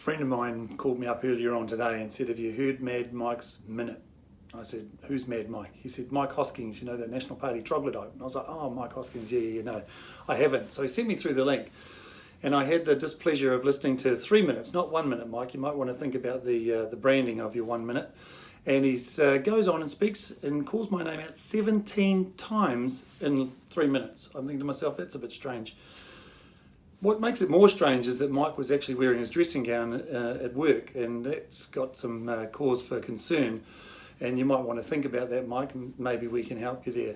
friend of mine called me up earlier on today and said, have you heard Mad Mike's Minute? I said, who's Mad Mike? He said, Mike Hosking, you know, the National Party troglodyte. And I was like, oh, Mike Hosking, yeah, no, I haven't. So he sent me through the link. And I had the displeasure of listening to 3 minutes, not 1 minute, Mike. You might want to think about the branding of your 1 minute. And he goes on and speaks and calls my name out 17 times in 3 minutes. I'm thinking to myself, that's a bit strange. What makes it more strange is that Mike was actually wearing his dressing gown at work, and that's got some cause for concern. And you might want to think about that, Mike, and maybe we can help you there.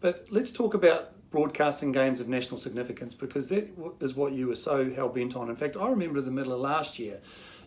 But let's talk about broadcasting games of national significance, because that is what you were so hell-bent on. In fact, I remember in the middle of last year,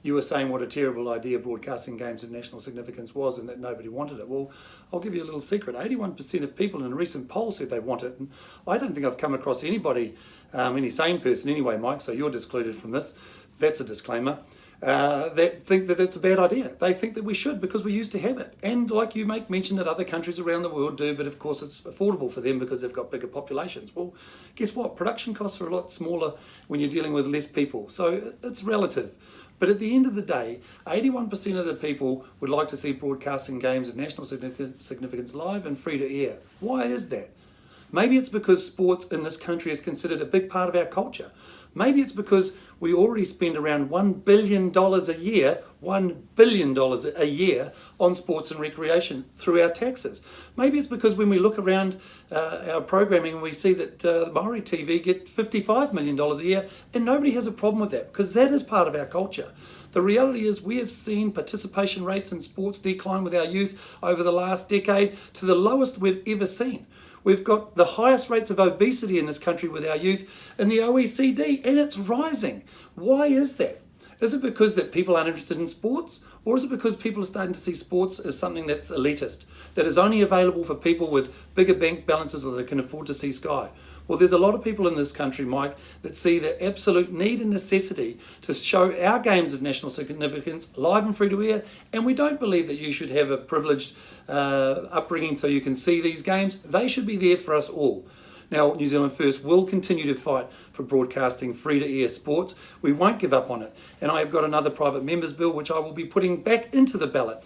you were saying what a terrible idea broadcasting games of national significance was and that nobody wanted it. Well, I'll give you a little secret. 81% of people in a recent poll said they want it. And I don't think I've come across anybody, any sane person anyway, Mike, so you're excluded from this. That's a disclaimer. That think that it's a bad idea. They think that we should because we used to have it. And like you make mention that other countries around the world do, but of course it's affordable for them because they've got bigger populations. Well, guess what? Production costs are a lot smaller when you're dealing with less people. So it's relative. But at the end of the day, 81% of the people would like to see broadcasting games of national significance live and free to air. Why is that? Maybe it's because sports in this country is considered a big part of our culture. Maybe it's because we already spend around $1 billion a year, $1 billion a year on sports and recreation through our taxes. Maybe it's because when we look around our programming and we see that Maori TV get $55 million a year, and nobody has a problem with that because that is part of our culture. The reality is we have seen participation rates in sports decline with our youth over the last decade to the lowest we've ever seen. We've got the highest rates of obesity in this country with our youth in the OECD, and it's rising. Why is that? Is it because that people aren't interested in sports? Or is it because people are starting to see sports as something that's elitist, that is only available for people with bigger bank balances or that can afford to see Sky? Well, there's a lot of people in this country, Mike, that see the absolute need and necessity to show our games of national significance live and free to air, and we don't believe that you should have a privileged upbringing so you can see these games. They should be there for us all. Now, New Zealand First will continue to fight for broadcasting free-to-air sports. We won't give up on it. And I have got another private members bill which I will be putting back into the ballot.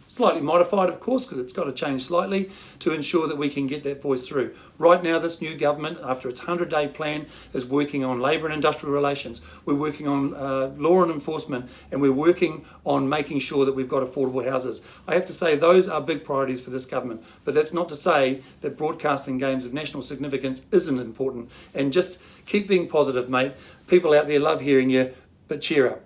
Slightly modified, of course, because it's got to change slightly to ensure that we can get that voice through. Right now, this new government, after its 100-day plan, is working on labour and industrial relations. We're working on law and enforcement, and we're working on making sure that we've got affordable houses. I have to say those are big priorities for this government, but that's not to say that broadcasting games of national significance isn't important. And just keep being positive, mate. People out there love hearing you, but cheer up.